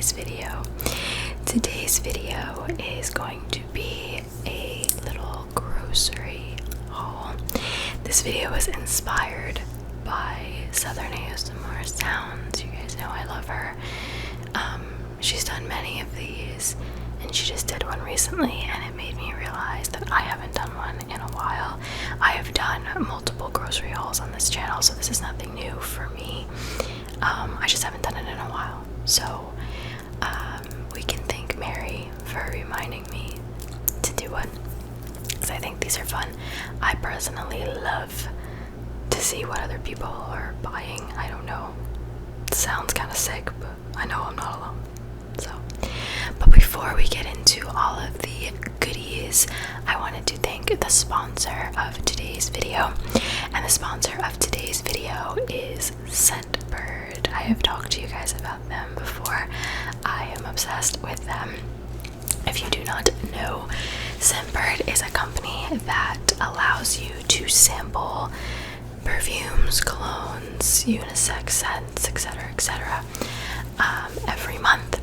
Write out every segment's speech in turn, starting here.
today's video. Today's video is going to be a little grocery haul. This video was inspired by Southern ASMR Sounds. You guys know I love her. She's done many of these, and she just did one recently, and it made me realize that I haven't done one in a while. I have done multiple grocery hauls on this channel, so this is nothing new for me. I just haven't done it in a while, so we can thank Mary for reminding me to do one, because I think these are fun. I personally love to see what other people are buying. I don't know, it sounds kind of sick, but I know I'm not alone. But before we get into all of the goodies, I wanted to thank the sponsor of today's video. And the sponsor of today's video is Scentbird. I have talked to you guys about them before. I am obsessed with them. If you do not know, Scentbird is a company that allows you to sample perfumes, colognes, unisex scents, etc., every month.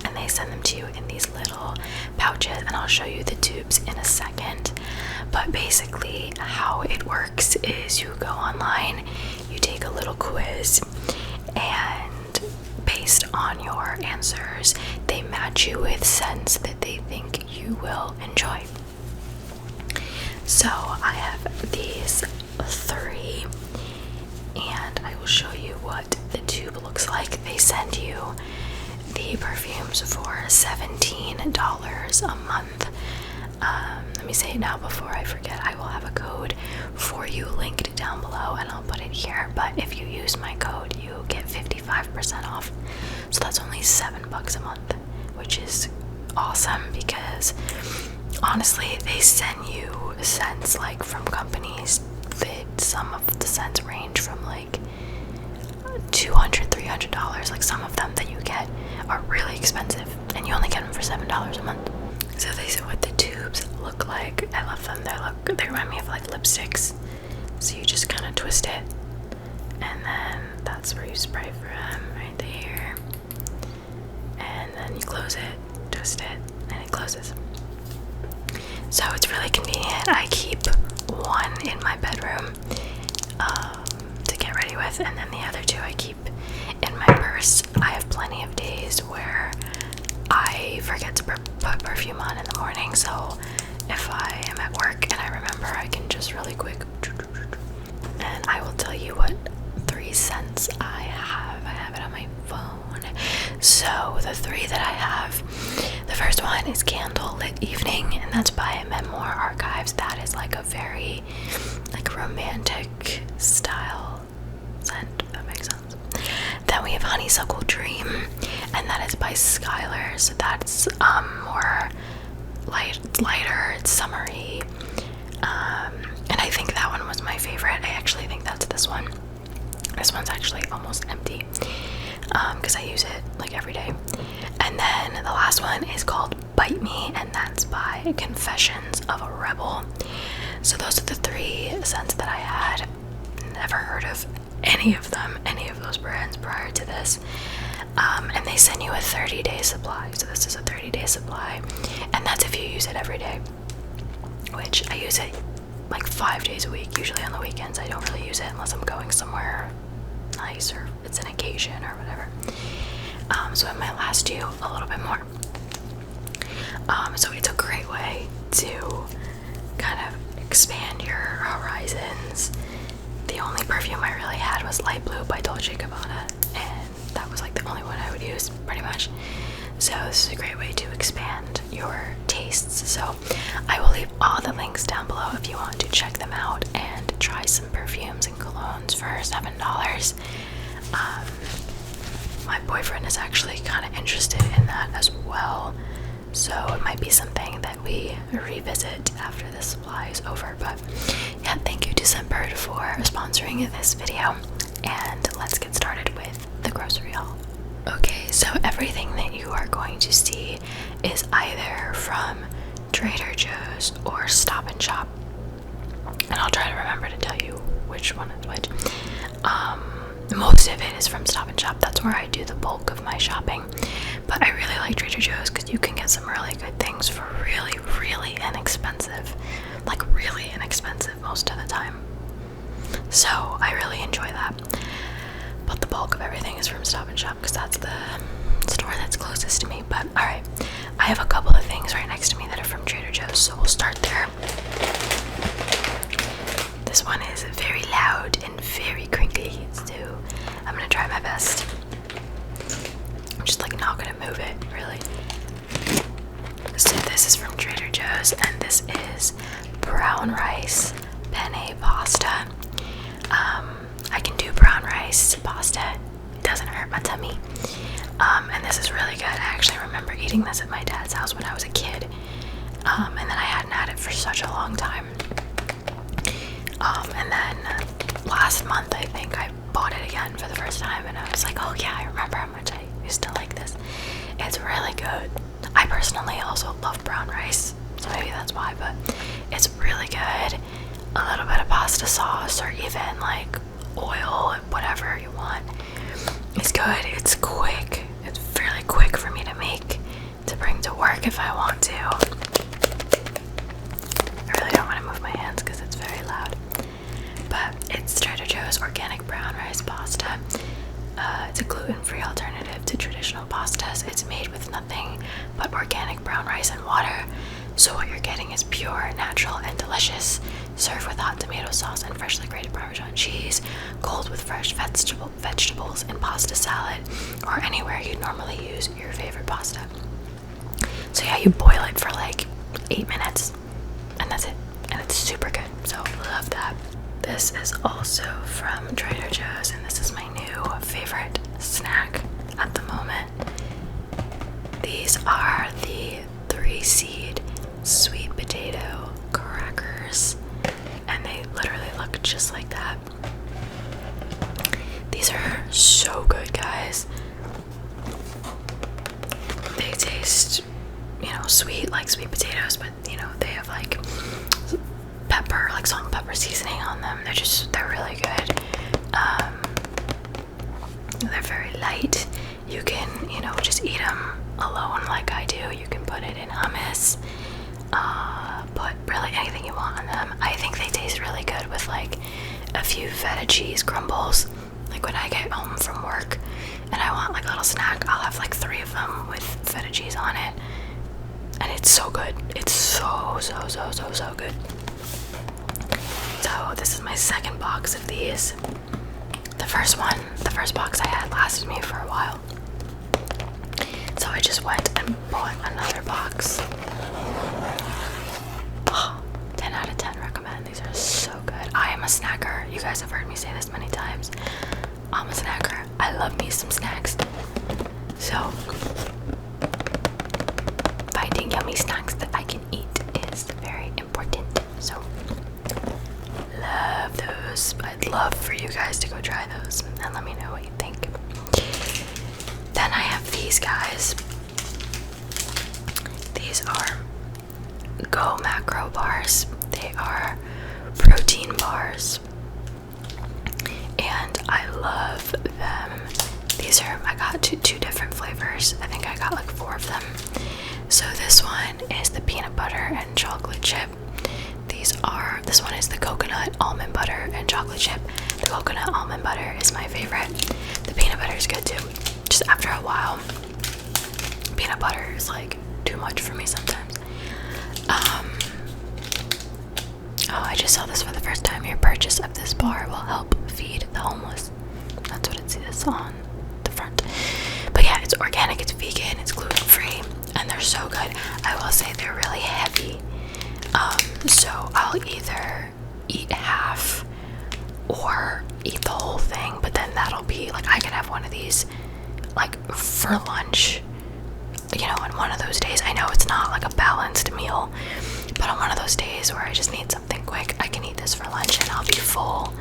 And they send them to you in these little pouches, and I'll show you the tubes in a second. But basically how it works is you go online, you take a little quiz, and based on your answers they match you with scents that they think you will enjoy. So I have these 3, and I will show you what the tube looks like. They send you the perfumes for $17 a month. Let me say it now before I forget. I will have a code for you linked down below, and I'll put it here. But if you use my code, you get 55% off. So that's only $7 a month, which is awesome, because honestly, they send you scents like from companies that some of the scents range from like $200, $300. Like some of them that you get are really expensive, and you only get them for $7 a month. So these are what the tubes look like. I love them. They remind me of like lipsticks. So you just kind of twist it, and then that's where you spray for them, right there. And then you close it, twist it, and it closes. So it's really convenient. I keep one in my bedroom to get ready with, and then the other 2 I keep in my purse. I have plenty of days where I forget to put perfume on in the morning, so if I am at work and I remember, I can just really quick. And I will tell you what 3 scents I have. I have it on my phone. So the 3 that I have, the first one is Candlelit Evening, and that's by Memoir Archives. That is like a very like romantic style scent, if that makes sense. Then we have Honeysuckle Dream, and that is by Skylar. So that's more lighter, it's summery, and I think that one was my favorite. I actually think that's this one. This one's actually almost empty, because I use it like every day. And then the last one is called Bite Me, and that's by Confessions of a Rebel. So those are the 3 scents that I had. Never heard of any of those brands prior to this. And they send you a 30-day supply. So this is a 30-day supply, and that's if you use it every day, which I use it like 5 days a week. Usually on the weekends I don't really use it unless I'm going somewhere nice or it's an occasion or whatever. So it might last you a little bit more. So it's a great way to kind of expand your horizons. The only perfume I really had was Light Blue by Dolce & Gabbana, and that was like the only one I would use pretty much. So this is a great way to expand your tastes. So I will leave all the links down below if you want to check them out and try some perfumes and colognes for $7. My boyfriend is actually kind of interested in that as well, so it might be something that we revisit after the supply is over. But yeah, thank you to Scentbird for sponsoring this video, and let's get started with the grocery haul. Okay, so everything that you are going to see is either from Trader Joe's or Stop and Shop, and I'll try to remember to tell you which one is which. most of it is from Stop and Shop. That's where I do the bulk of my shopping. But I really like Trader Joe's because you can get some really good things for really, really inexpensive. Like really inexpensive most of the time. So I really enjoy that. But the bulk of everything is from Stop and Shop because that's the store that's closest to me. But alright, I have a couple of things right next to me that are from Trader Joe's, so we'll start there. This one is very loud and very crinkly, so I'm gonna try my best. I'm just like not gonna move it, really. So this is from Trader Joe's, and this is brown rice penne pasta. I can do brown rice pasta. It doesn't hurt my tummy. And this is really good. I actually remember eating this at my dad's house when I was a kid. And then I hadn't had it for such a long time. And then last month, I think, I bought it again for the first time, and I was like, oh yeah, I remember how much I used to like this. It's really good. I personally also love brown rice, so maybe that's why, but it's really good. A little bit of pasta sauce, or even like oil, whatever you want. It's good. It's quick. It's fairly quick for me to make, to bring to work if I want to. I really don't want to move my hands because it's very loud. But it's Trader Joe's organic brown rice pasta. It's a gluten-free alternative to traditional pastas. It's made with nothing but organic brown rice and water. So what you're getting is pure, natural, and delicious. Served with hot tomato sauce and freshly grated Parmesan cheese, cold with fresh vegetables and pasta salad, or anywhere you'd normally use your favorite pasta. So yeah, you boil it for like 8 minutes, and that's it. And it's super good, so love that. This is also from Trader Joe's, and this is my new favorite snack at the moment. These are the 3-seed sweet potato crackers, and they literally look just like that. These are so good, guys. They taste, sweet like sweet potatoes, but they have like pepper, like salt and pepper seasoning on them. They're really good. They're very light. You can, just eat them alone like I do. You can put it in hummus, put really anything you want on them. I think they taste really good with like a few feta cheese crumbles. Like when I get home from work and I want like a little snack, I'll have like 3 of them with feta cheese on it. And it's so good. It's so good. So this is my second box of these. The first box I had lasted me for a while. So I just went and bought another box. Oh, 10 out of 10 recommend. These are so good. I am a snacker. You guys have heard me say this many times. I'm a snacker. I love me some snacks. So finding yummy snacks that I can eat is very important. So love those. I'd love for you guys to go try those and let me know what you think. Then I have these guys. These are Go Macro bars. They are protein bars, and I love them. I got two different flavors. I think I got like 4 of them. So this one is the peanut butter and chocolate chip. This one is the coconut almond butter and chocolate chip. The coconut almond butter is my favorite. The peanut butter is good too. Just after a while, peanut butter is like too much for me sometimes. I just saw this for the first time. Your purchase of this bar will help feed the homeless. That's what it says on the front. But yeah, it's organic, it's vegan, it's gluten-free, and they're so good. I will say they're really heavy. So I'll either eat half or eat the whole thing, but then that'll be like, I can have one of these like for lunch, on one of those days. I know it's not like a balanced meal, but on one of those days where I just need something quick, I can eat this for lunch and I'll be full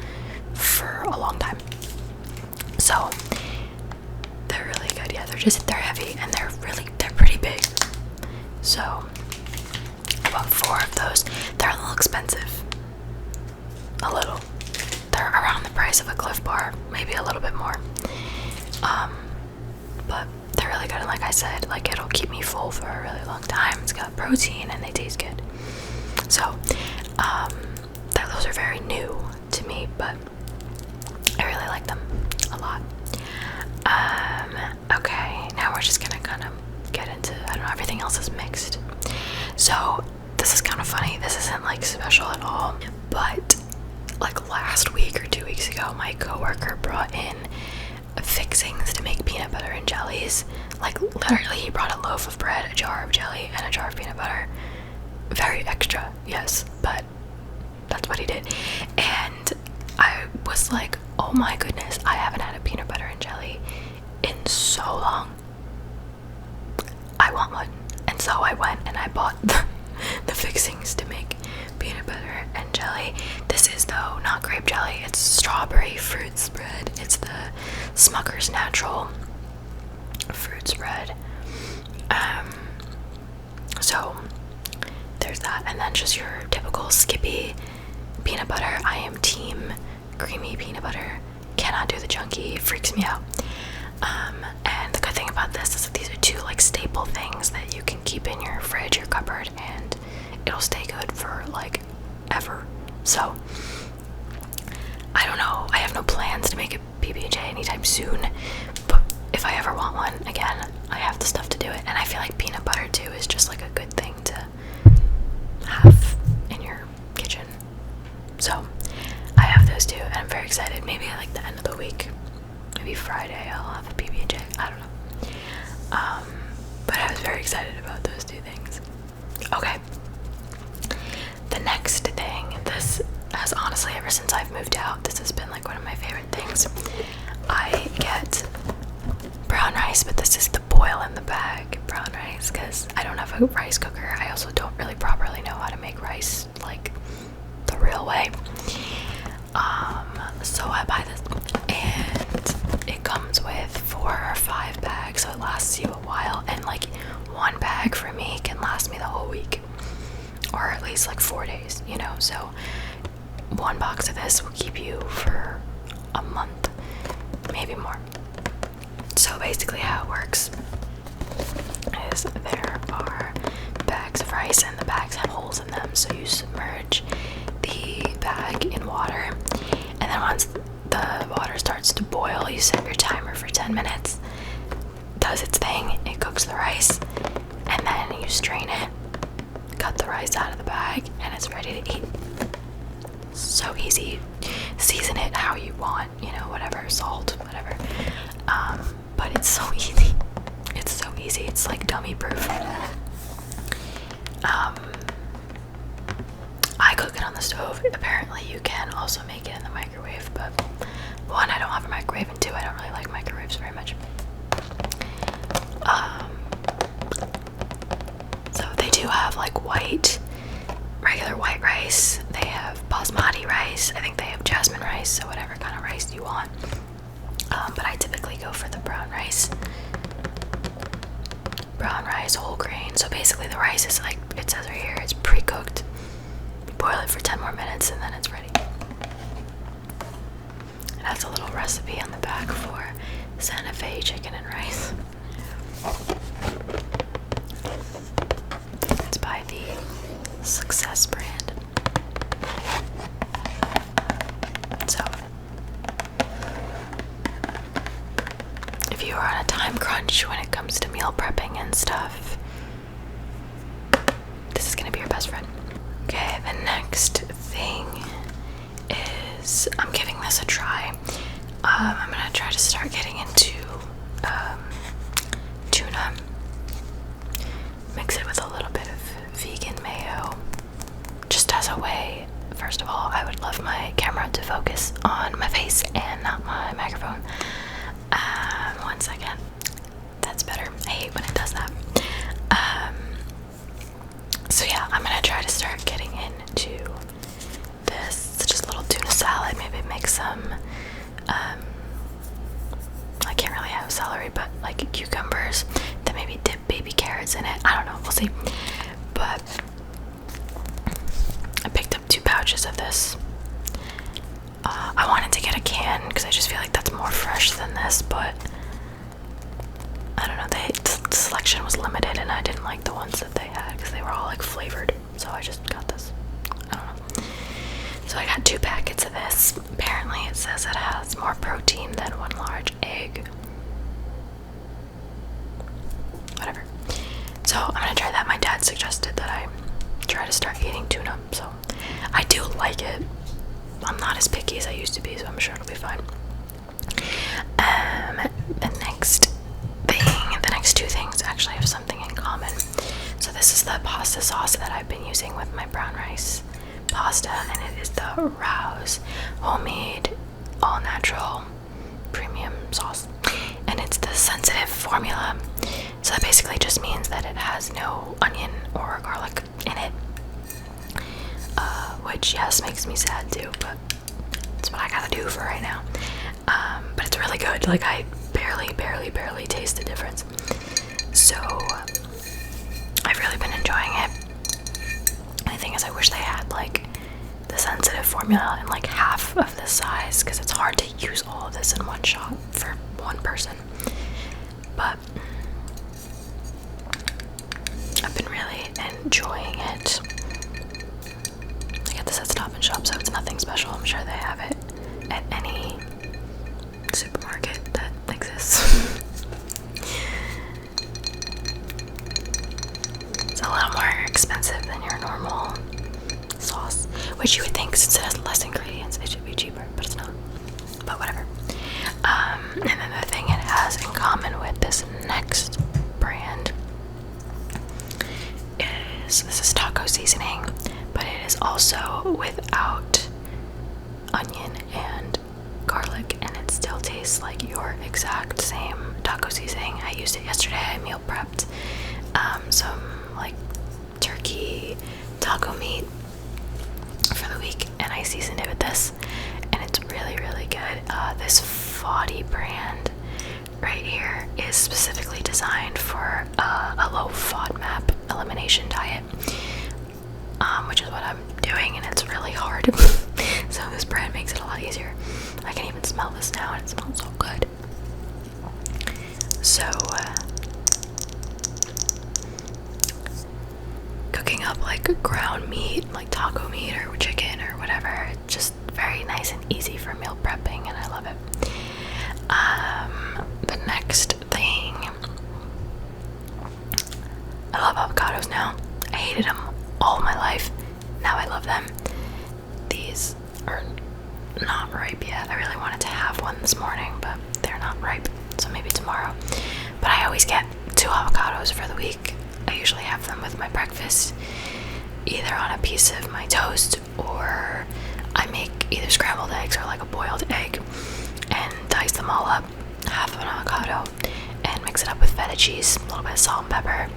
for a long time. So they're really good. Yeah, they're heavy, and they're pretty big. So I bought 4 of those. They're a little expensive. A little. They're around the price of a Cliff Bar, maybe a little bit more. But they're really good, and like I said, like it'll keep me full for a really long time. It's got protein and they taste good. So those are very new to me, but I really like them a lot. Okay, now we're just gonna kind of get into, I don't know, everything else is mixed. So this is kind of funny. This isn't like special at all, but like last week or 2 weeks ago, my coworker brought in fixings to make peanut butter and jellies. Like literally, he brought a loaf of bread, a jar of jelly, and a jar of peanut butter. Very extra, yes, but that's what he did. And I was like, oh my goodness, I haven't had a peanut butter and jelly in so long. I want one. And so I went and I bought the fixings to make peanut butter and jelly. This is, though, not grape jelly. It's strawberry fruit spread. It's the Smucker's Natural fruit spread. So there's that. And then just your typical Skippy peanut butter. I am team creamy peanut butter. Cannot do the chunky. It freaks me out. And the good thing about this is that these are two like staple things that you can keep in your fridge, your cupboard, and it'll stay good for like ever. So I don't know, I have no plans to make a PB&J anytime soon, but if I ever want one again, I have the stuff to do it. And I feel like peanut butter too is just like a good thing to have in your kitchen. So I have those two, and I'm very excited. Maybe like the end of the week, maybe Friday, I'll have a PB&J. I don't know. But I was very excited about those two things. Okay. The next thing, this has honestly, ever since I've moved out, this has been like one of my favorite things. I get brown rice, but this is the boil in the bag brown rice, because I don't have a rice cooker. I also don't really properly know how to make rice like the real way. So I buy this, and it comes with 4 or 5 bags, so it lasts you a while. And like one bag for me can last me the whole week, or at least like 4 days, you know. So one box of this will keep you for a month, maybe more. So basically how it works is there are bags of rice, and the bags have holes in them, so you submerge the bag in water, and then once the water starts to boil, you set your timer for 10 minutes. Does its thing, it cooks the rice, and then you strain it, cut the rice out of the bag, and it's ready to eat. So easy. Season it how you want, you know, whatever, salt, whatever. But it's so easy. It's so easy. It's like dummy proof. I cook it on the stove. Apparently you can also make it in the microwave, but 1, I don't have a microwave, and 2, I don't really like microwaves very much. So they do have like regular white rice. They have basmati rice. I think they have jasmine rice, so whatever kind of rice you want. But I typically go for the brown rice. Brown rice, whole grain. So basically the rice is like, it says right here, it's pre-cooked. Boil it for 10 more minutes and then it's ready. It has a little recipe on the back for Santa Fe chicken and rice. It's by the Success brand. So if you are on a time crunch when it comes to meal prepping and stuff, this is gonna be your best friend. Okay, the next thing is, I'm giving this a try. I'm gonna try to start getting into tuna. Mix it with a little bit of vegan mayo, just as a way. First of all, I would love my camera to focus on my face and not my microphone. 1 second. That's better. I hate when it does that. So yeah, I'm gonna try to start getting into this. It's just a little tuna salad. Maybe make some, I can't really have celery, but like cucumbers. Then maybe dip baby carrots in it. I don't know, we'll see. But I picked up 2 pouches of this. I wanted to get a can because I just feel like that's more fresh than this, but I don't know, the selection was limited and I didn't like the ones that they had because they were all like flavored, so I just got this. I don't know. So I got 2 packets of this. Apparently it says it has more protein than 1 large egg. Whatever. So I'm gonna try that. My dad suggested that I try to start eating tuna, so I do like it. I'm not as picky as I used to be, so I'm sure it'll be fine. The next 2 things actually have something in common. So this is the pasta sauce that I've been using with my brown rice pasta, and it is the 𝓢𝓸𝓬𝓲𝓪 homemade, all natural premium sauce, and it's the sensitive formula. So that basically just means that it has no onion or garlic in it, which yes makes me sad too, but it's what I gotta do for right now. But it's really good. Like, I barely taste the difference. So I've really been enjoying it. The thing is, I wish they had like the sensitive formula in like half of this size, because it's hard to use all of this in one shot for one person. But I've been really enjoying it. I get this at Stop and Shop, so it's nothing special. I'm sure they have it at any supermarket that exists. It's a little more expensive than your normal sauce, which you would think, since it has less ingredients, it should be cheaper, but it's not. But whatever. And then the thing it has in common with this next brand is, this is taco seasoning, but it is also without onion and garlic, and it still tastes like your exact same taco seasoning. I used it yesterday. I meal prepped some like turkey taco meat for the week, and I seasoned it with this, and it's really good. This 𝓢𝓸𝓬𝓲𝓪 brand right here is specifically designed for a low FODMAP elimination diet, which is what I'm doing, and it's really hard. So this brand makes it a lot easier. I can even smell this now, and it smells so good. So cooking up like ground meat, like taco meat or chicken or whatever, it's just very nice and easy for meal prepping, and I love it. The next thing, I love avocados now. I hated them all my life. Now I love them. These are not ripe yet. I really wanted to have one this morning, but they're not ripe, so maybe tomorrow. But I always get 2 avocados for the week. I usually have them with my breakfast, either on a piece of my toast, or I make either scrambled eggs or like a boiled egg and dice them all up, half of an avocado, and mix it up with feta cheese, a little bit of salt and pepper.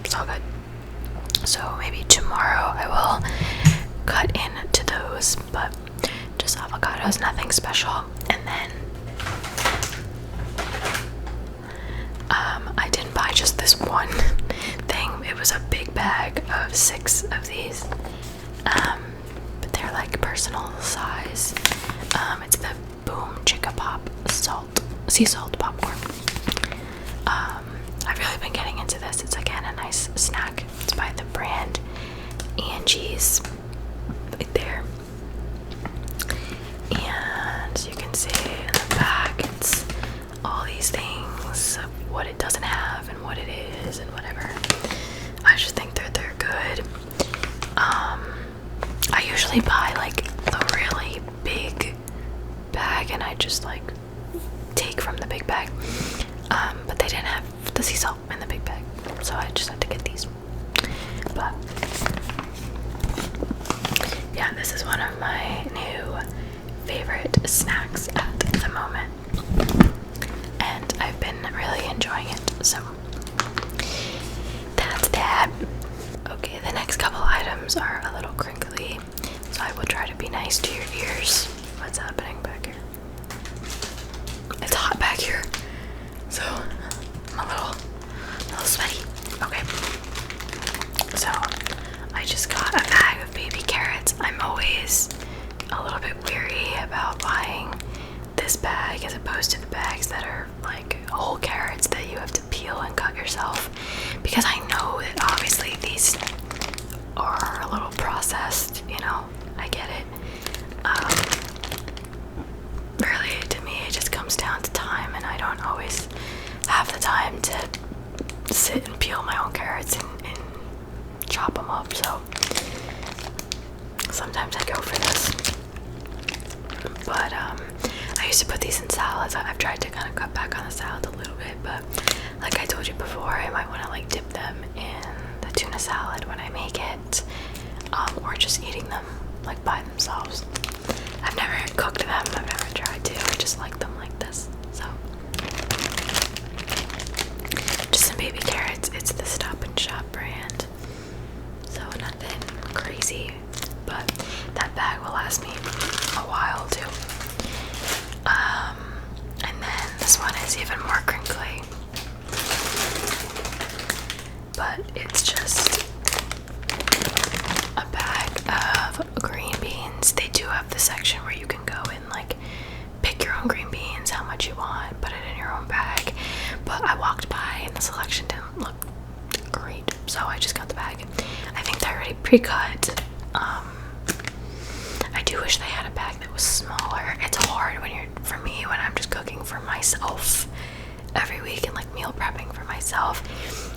So good. So maybe tomorrow I will cut into those, but just avocados, nothing special. And then I didn't buy just this one thing. It was a big bag of 6 of these, but they're like personal size. It's the Boom Chicka Pop sea salt popcorn. I've really been getting into this. It's again a nice snack. It's by the brand Angie's, right there. And you can see in the back, it's all these things of what it doesn't have and what it is and whatever. I just think they're good. I usually buy like the really big bag, and I just like take from the big bag. But they didn't have the sea salt in the big bag, so I just had to get these. But yeah, this is one of my new favorite snacks at the moment, and I've been really enjoying it. So that's that. Okay, the next couple items are a little crinkly, so I will try to be nice to your ears. What's happening back here? It's hot back here, so I'm a little sweaty. Okay, so I just got a bag of baby carrots. I'm always a little bit weary this bag as opposed to the bags that are like whole carrots that you have to peel and cut yourself, because I know that obviously these are a little processed, you know, I get it. Really, to me, it just comes down to time, and I don't always have the time to sit and peel my own carrots and chop them up, so sometimes I go for this. But I used to put these in salads. I've tried to kind of cut back on the salads a little bit, but like I told you before, I might want to like dip them in the tuna salad when I make it, or just eating them like by themselves. I've never cooked them, I've never tried to, I just like them like this. So just some baby carrots. It's the Stop and Shop brand, so nothing crazy, but that bag will last me a while too. And then this one is even more crinkly, but it's just a bag of green beans. They do have the section where you can go and like pick your own green beans, how much you want, put it in your own bag, but I walked by and the selection didn't look great, so I just got the bag. I think they're already pre-cut. I do wish they had a bag that was smaller. It's hard for me when I'm just cooking for myself every week and like meal prepping for myself,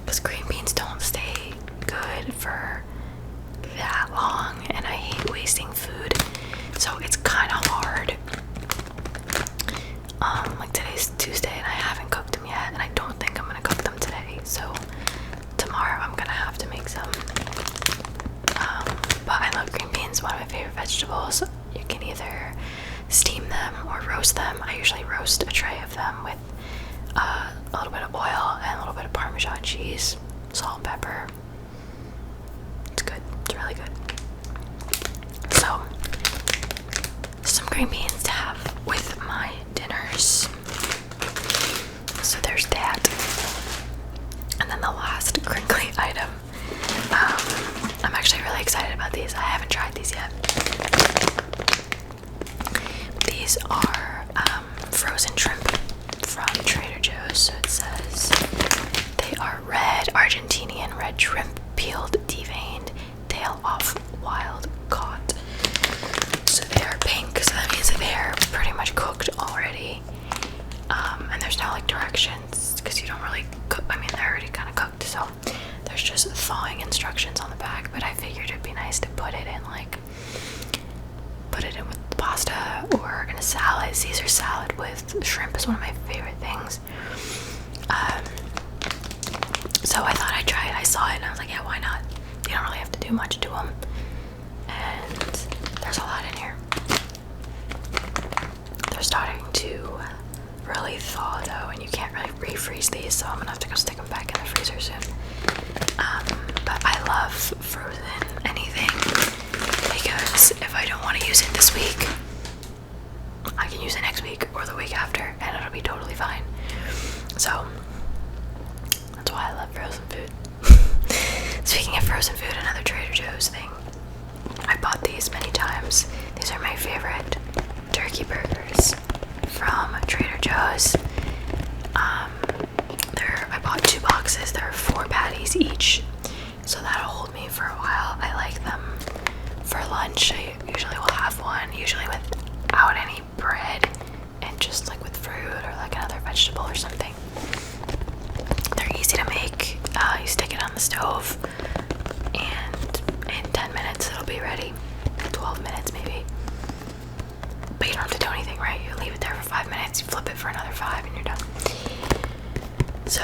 because green beans don't stay good for that long and I hate wasting food, so it's kind of hard. Like today's Tuesday and I haven't cooked them yet, and I don't think I'm gonna cook them today, so tomorrow I'm gonna have to make some. But I love green beans, one of my favorite vegetables. You can either steam them or roast them. I usually roast a tray of them with a little bit of oil and a little bit of Parmesan cheese, salt and pepper. It's good, it's really good. So, some green beans to have with my dinners. So there's that. And then the last crinkly item. I'm actually really excited about these. I haven't tried these yet. These are frozen shrimp from Trader Joe's. So it says they are red Argentinian red shrimp, peeled, deveined, tail off, wild caught. So they are pink, so that means that they are pretty much cooked already. And there's no like directions, because you don't really cook. I mean, they're already kind of cooked, so there's just thawing instructions on the back. But I figured it'd be nice to put it in with pasta or in a salad. Caesar salad with shrimp is one of my favorite things. So I thought I'd try it. I saw it and I was like, yeah, why not? You don't really have to do much to them, and there's a lot in here. They're starting to really thaw though, and you can't really refreeze these, so I'm gonna have to go stick them back in the freezer soon. But I love frozen anything, because if I don't want to use it this week, I can use it next week or the week after, and it'll be totally fine. So that's why I love frozen food. Speaking of frozen food, another Trader Joe's thing. I bought these many times. These are my favorite turkey burgers from Trader Joe's. I bought 2 boxes. There are 4 patties each, so that'll hold me for a while. I like them for lunch. I usually will have one, usually without any bread, and just like with fruit or like another vegetable or something. They're easy to make. You stick it on the stove, and in 10 minutes it'll be ready. 12 minutes maybe. But you don't have to do anything, right? You leave it there for 5 minutes, you flip it for another 5, and you're done. So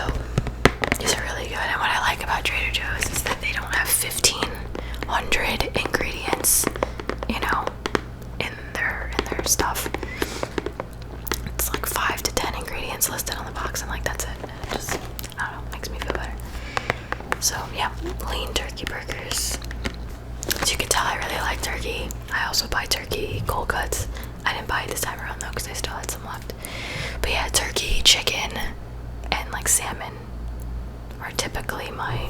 these are really good, and what I like about Trader Joe's is that they don't have 1,500 ingredients, you know, in their stuff. It's like 5 to 10 ingredients listed on the box, and like that's it. And it just, I don't know, makes me feel better. So yeah, lean turkey burgers. As you can tell, I really like turkey. I also buy turkey cold cuts. I didn't buy it this time around though, because I still had some left. But yeah, turkey, chicken, and like salmon are typically my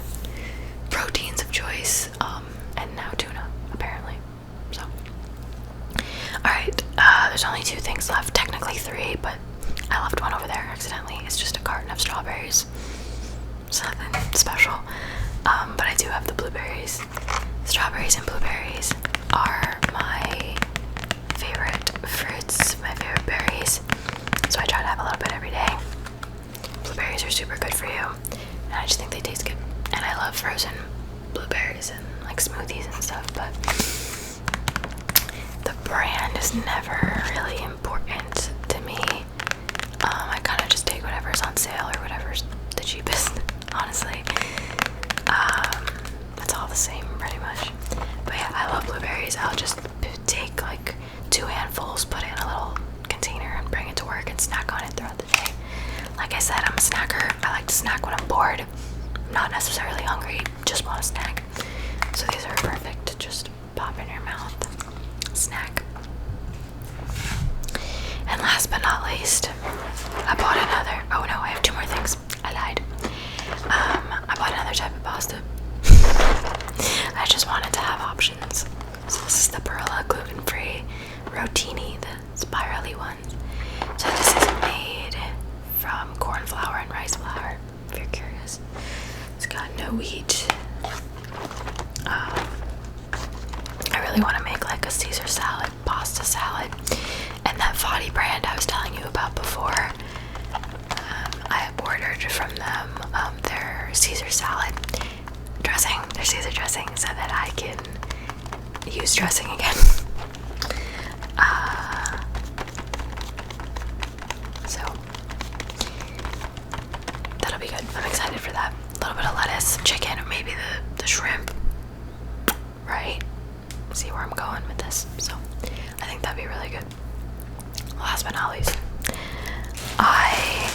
proteins of choice, and now tuna apparently. So alright, There's only 2 things left, technically 3, but I left one over there accidentally. It's just a carton of strawberries. It's nothing special. But I do have the blueberries. Strawberries and blueberries are my favorite fruits, my favorite berries. So I try to have a little bit every day. Blueberries are super good for you, and I just think they taste good. And I love frozen blueberries and like smoothies and stuff, but the brand is never really important to me. I kind of just take whatever's on sale or whatever's the cheapest, honestly. It's all the same pretty much. But yeah, I love blueberries. I'll just take like 2 handfuls, put it in a little container, and bring it to work and snack on it throughout the day. Like I said, I'm a snacker. I like to snack when I'm bored. I'm not necessarily hungry, just want a snack. So these are perfect to just pop in your mouth. Snack. And last but not least, I bought another. Oh no, I have 2 more things. I lied. I bought another type of pasta. I just wanted to have options. So this is the 𝓢𝓸𝓬𝓲𝓪 gluten-free rotini, the spirally ones. So this is made from corn flour and rice flour, if you're curious. It's got no wheat. I really want to make like a Caesar salad, pasta salad, and that 𝓢𝓸𝓬𝓲𝓪 brand I was telling you about before. I have ordered from them their Caesar salad dressing, their Caesar dressing, so that I can use dressing again. So that'll be good. I'm excited for that. A little bit of lettuce, chicken, or maybe the shrimp. Right? See where I'm going with this. So I think that'd be really good. Last but not least, I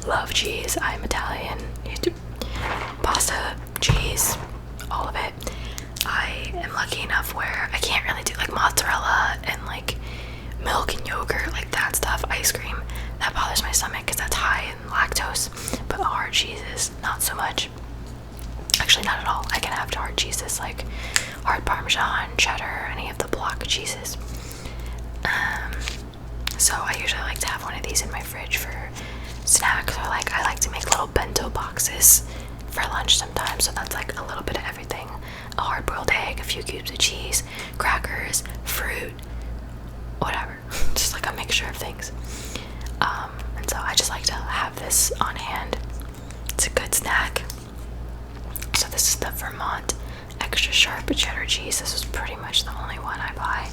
love cheese. I'm Italian. Pasta, cheese, all of it. I am lucky enough where I can't really do like mozzarella and like milk and yogurt, like that stuff, ice cream. That bothers my stomach because that's high in lactose. But hard cheeses, not so much. Actually, not at all. I can have hard cheeses like hard Parmesan, cheddar, any of the block cheeses. So I usually like to have one of these in my fridge for snacks, or like I like to make little bento boxes for lunch sometimes. So that's like a little bit of everything: a hard-boiled egg, a few cubes of cheese, crackers, fruit, whatever. Just like a mixture of things. And so I just like to have this on hand. It's a good snack. So this is the Vermont extra sharp cheddar cheese. This is pretty much the only one I buy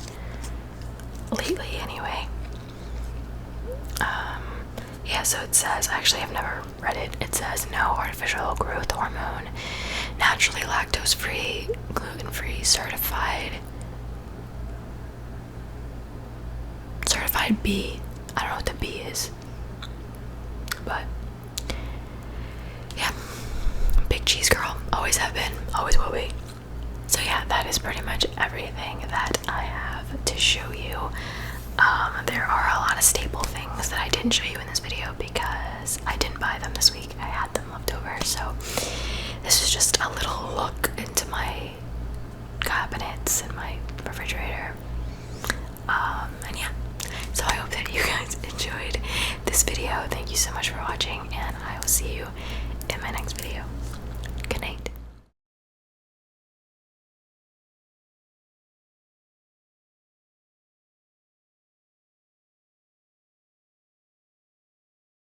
lately anyway. Yeah, so it says, actually I've never read it. It says no artificial growth hormone, naturally lactose free, gluten free, certified B. I don't know what the B is, but yeah, big cheese girl. Always have been, always will be. So yeah, that is pretty much everything that I have to show you. There are a lot of staple things that I didn't show you in this video because I didn't buy them this week. I had them left over. So this is just a little look into my cabinets and my refrigerator. And yeah, so I hope that you guys enjoyed this video. Thank you so much for watching.